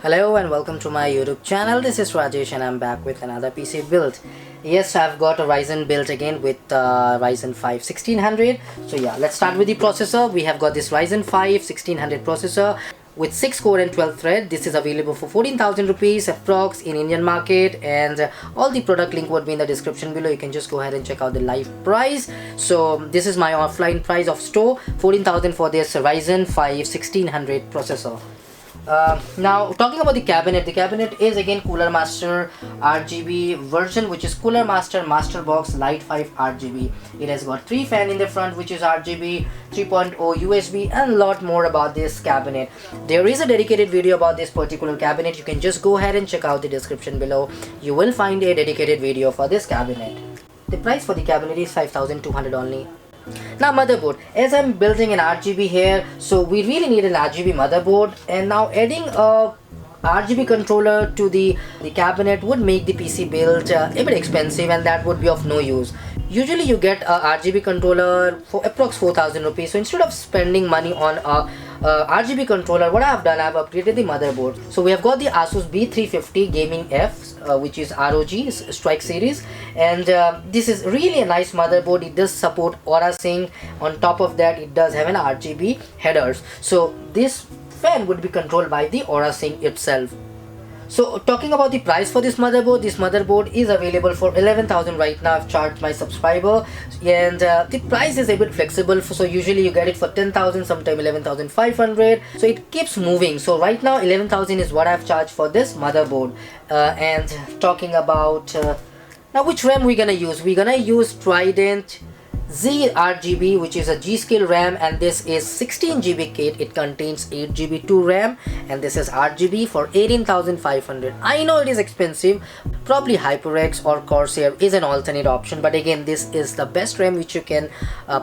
Hello and welcome to my YouTube channel. This is Rajesh and I'm back with another PC build. Yes, I've got a Ryzen build again with Ryzen 5 1600. So yeah, let's start with the processor. We have got this Ryzen 5 1600 processor with 6 core and 12 thread. This is available for 14,000 rupees approx in Indian market, and all the product link would be in the description below. You can just go ahead and check out the live price. So this is my offline price of store, 14,000 for this Ryzen 5 1600 processor. Now talking about the cabinet is again Cooler Master RGB version, which is Cooler Master Master Box Lite 5 RGB. It has got 3 fan in the front, which is RGB, 3.0 USB, and a lot more about this cabinet. There is a dedicated video about this particular cabinet. You can just go ahead and check out the description below. You will find a dedicated video for this cabinet. The price for the cabinet is 5,200 only. Now motherboard, as I'm building an RGB here, so we really need an RGB motherboard, and now adding a RGB controller to the cabinet would make the PC build a bit expensive, and that would be of no use. Usually you get a RGB controller for approx 4,000 rupees. So instead of spending money on a RGB controller, what I have done, I have upgraded the motherboard. So we have got the Asus B350 Gaming F, which is ROG Strike series, and this is really a nice motherboard. It does support Aura Sync. On top of that, it does have an RGB headers. So this fan would be controlled by the Aura Sync itself. So talking about the price for this motherboard is available for 11,000 right now. I've charged my subscriber, and the price is a bit flexible. So usually you get it for 10,000, sometime 11,500. So it keeps moving. So right now 11,000 is what I've charged for this motherboard. And talking about now which RAM we're gonna use. We're gonna use Trident Z RGB, which is a Gskill RAM, and this is 16 GB kit. It contains 8 GB 2 RAM, and this is RGB for 18,500. I know it is expensive. Probably HyperX or Corsair is an alternate option, but again, this is the best RAM which you can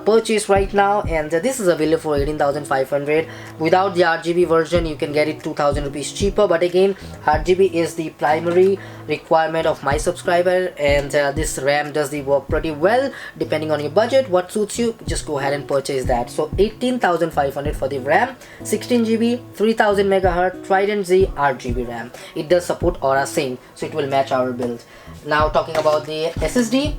purchase right now, and this is available for 18,500. Without the RGB version, you can get it 2,000 rupees cheaper, but again, RGB is the primary requirement of my subscriber, and this RAM does the work pretty well. Depending on your budget, what suits you, just go ahead and purchase that. So 18,500 for the RAM, 16 GB, 3000 MHz Trident Z RGB RAM. It does support Aura Sync, so it will match our build. Now talking about the SSD,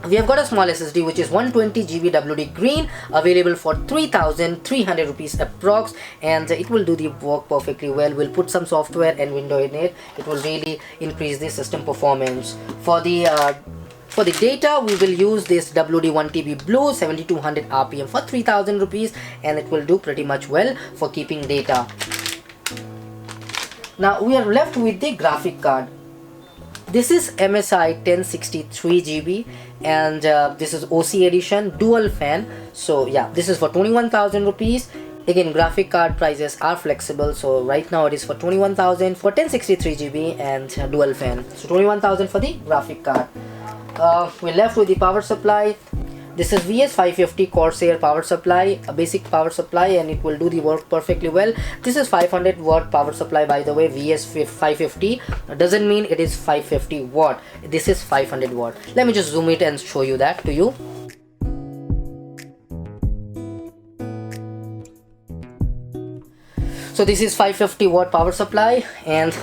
we have got a small SSD which is 120 GB WD green, available for 3,300 rupees approx, and it will do the work perfectly well. We'll put some software and window in it. It will really increase the system performance. For the data, we will use this WD 1TB Blue 7200 RPM for 3,000 rupees, and it will do pretty much well for keeping data. Now we are left with the graphic card. This is MSI 1063 GB, and this is OC edition, dual fan. So yeah, this is for 21,000 rupees. Again, graphic card prices are flexible, so right now it is for 21,000 for 1063 GB and dual fan. So 21,000 for the graphic card. We're left with the power supply. This is VS550 Corsair power supply, a basic power supply, and it will do the work perfectly well. This is 500 watt power supply, by the way. VS550 doesn't mean it is 550 watt. This is 500 watt. Let me just zoom it and show you that to you. So this is 550 watt power supply, and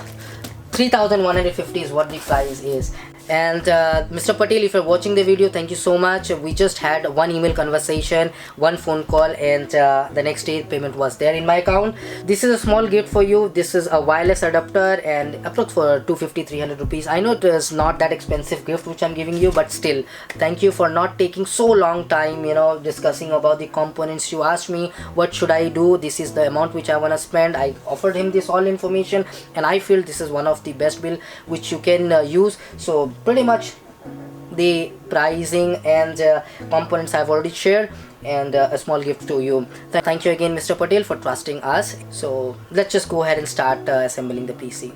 3,150 is what the price is. And Mr. Patel, if you're watching the video, thank you so much. We just had one email conversation, one phone call, and the next day payment was there in my account. This is a small gift for you. This is a wireless adapter, and approx for 250-300 rupees. I know it is not that expensive gift which I'm giving you, but still, thank you for not taking so long time, you know, discussing about the components. You asked me what should I do. This is the amount which I want to spend. I offered him this all information, and I feel this is one of the best bill which you can use. So pretty much the pricing and components I've already shared, and a small gift to you. Thank you again, Mr. Patel, for trusting us. So let's just go ahead and start assembling the PC.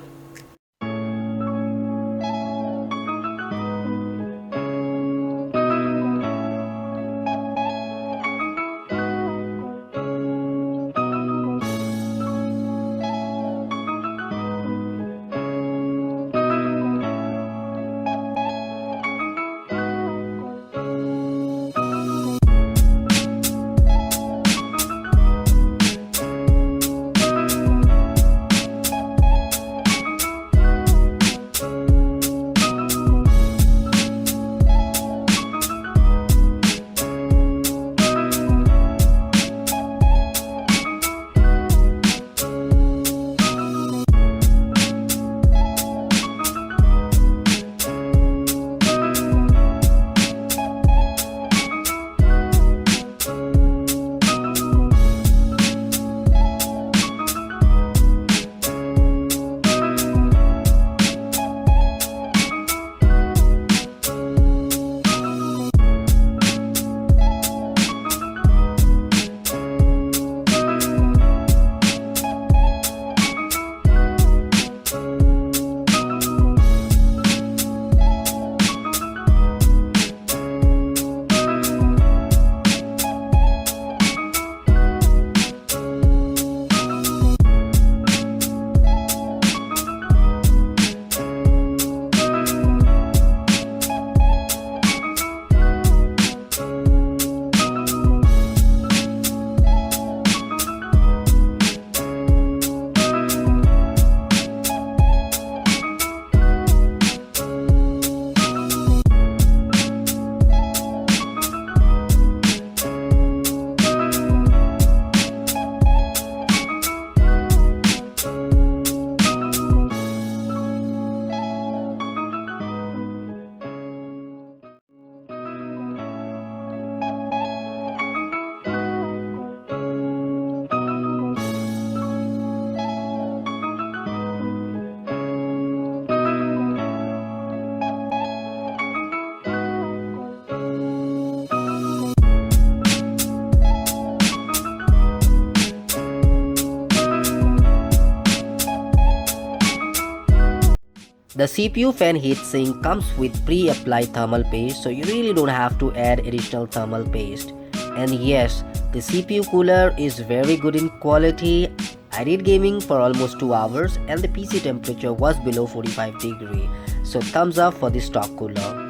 The CPU fan heatsink comes with pre-applied thermal paste, so you really don't have to add additional thermal paste. And yes, the CPU cooler is very good in quality. I did gaming for almost 2 hours and the PC temperature was below 45 degrees. So thumbs up for this stock cooler.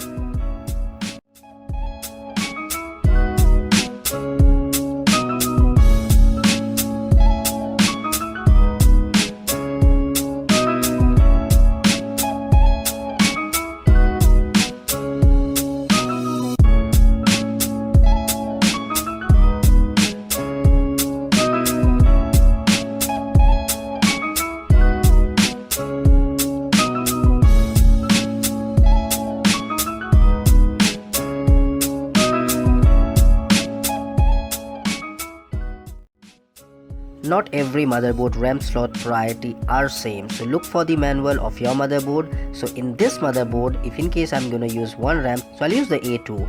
Not every motherboard RAM slot priority are same, so look for the manual of your motherboard. So in this motherboard, if in case I'm gonna use one RAM, so I'll use the A2.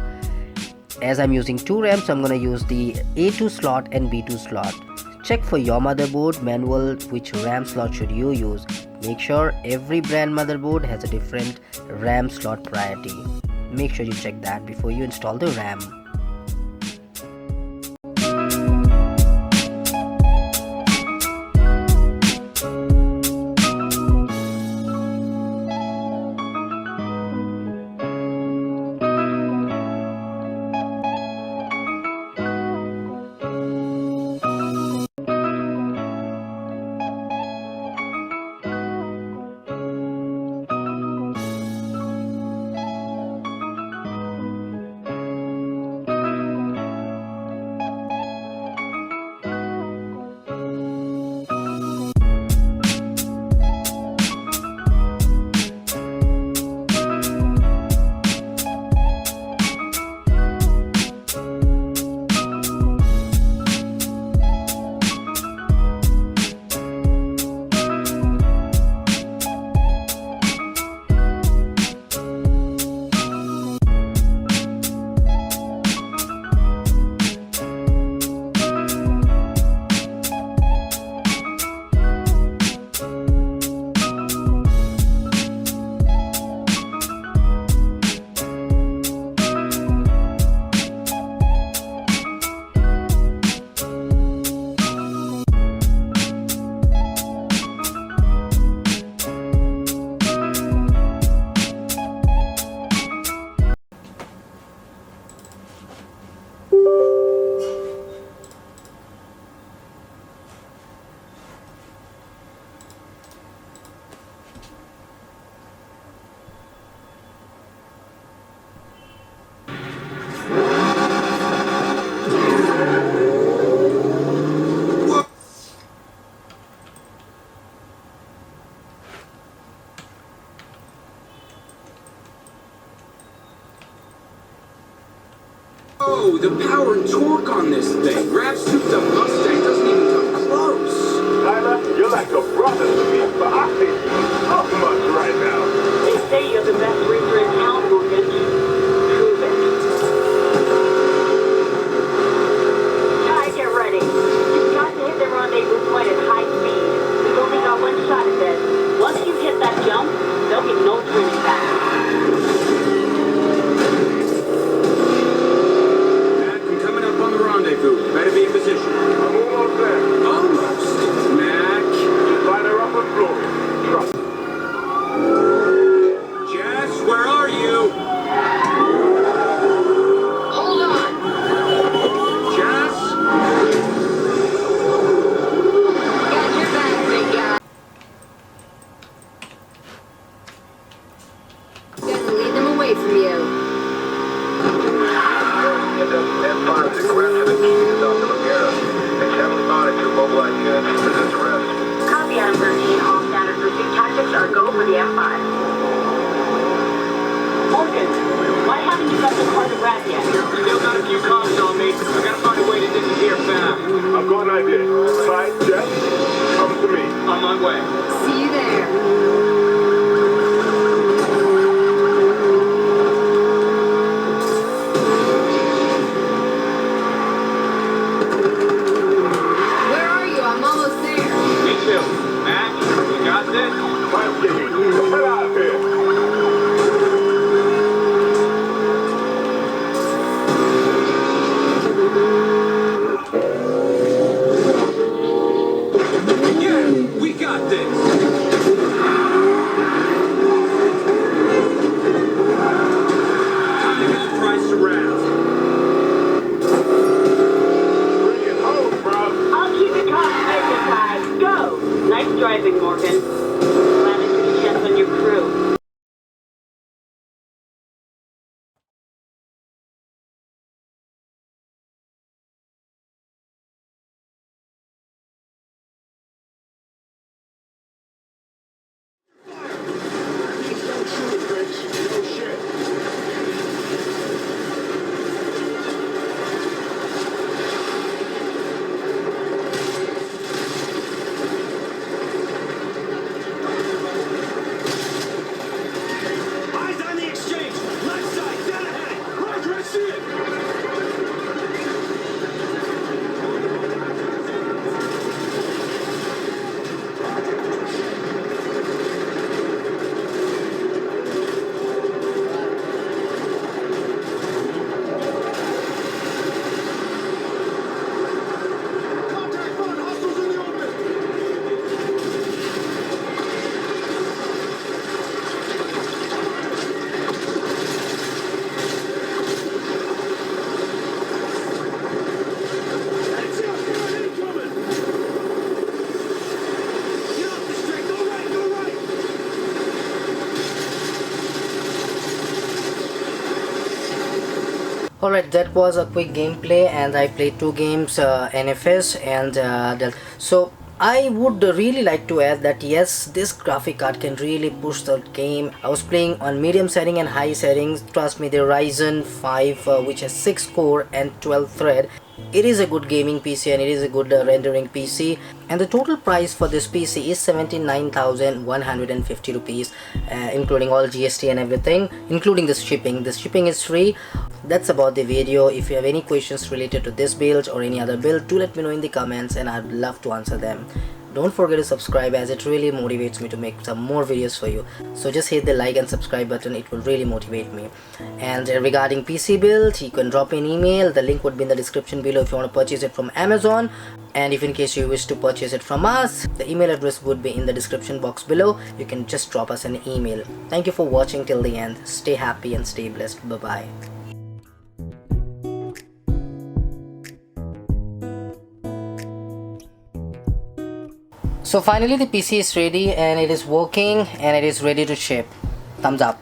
As I'm using 2 RAM, so I'm gonna use the A2 slot and B2 slot. Check for your motherboard manual which RAM slot should you use. Make sure every brand motherboard has a different RAM slot priority. Make sure you check that before you install the RAM. Oh, the power and torque on this thing. Grab's souped-up Mustang doesn't even come close. Tyler, you're like a brother to me, but I think you so much right now. They say you're the best racer in town, Morgan. Prove it. Ty, get ready. You've got to hit the rendezvous point at high speed. We've only got one shot at this. Once you hit that jump, there'll be no turning back. Rendezvous. Better be in position. I'm almost there. Almost. Mac. Just line her up with Glory. Trust. Jess, where are you? Hold on. Jess? Got your back, big guy. Gonna lead them away from you. M5 is aggressive and keys off the Riviera. It's heavily monitored, mobilized units, resist arrest. Copy Adam 13. All standard pursuit tactics are go for the M5. Morgan, why haven't you got the car to grab yet? Still got a few comms on me. I gotta find a way to disappear fast. I've got an idea. Ty, Jess, come to me. On my way. See you there. Me too. Mac, you got this? Get out of here. Alright, that was a quick gameplay, and I played 2 games, NFS and Dell. So I would really like to add that yes, this graphic card can really push the game. I was playing on medium setting and high settings. Trust me, the Ryzen 5 which has 6 core and 12 thread, it is a good gaming PC and it is a good rendering PC, and the total price for this PC is 79,150 rupees, including all GST and everything, including the shipping. The shipping is free. That's about the video. If you have any questions related to this build or any other build, do let me know in the comments and I'd love to answer them. Don't forget to subscribe, as it really motivates me to make some more videos for you. So just hit the like and subscribe button, it will really motivate me. And regarding PC build, you can drop me an email. The link would be in the description below if you want to purchase it from Amazon. And if in case you wish to purchase it from us, the email address would be in the description box below. You can just drop us an email. Thank you for watching till the end. Stay happy and stay blessed. Bye bye. So finally the PC is ready and it is working and it is ready to ship. Thumbs up.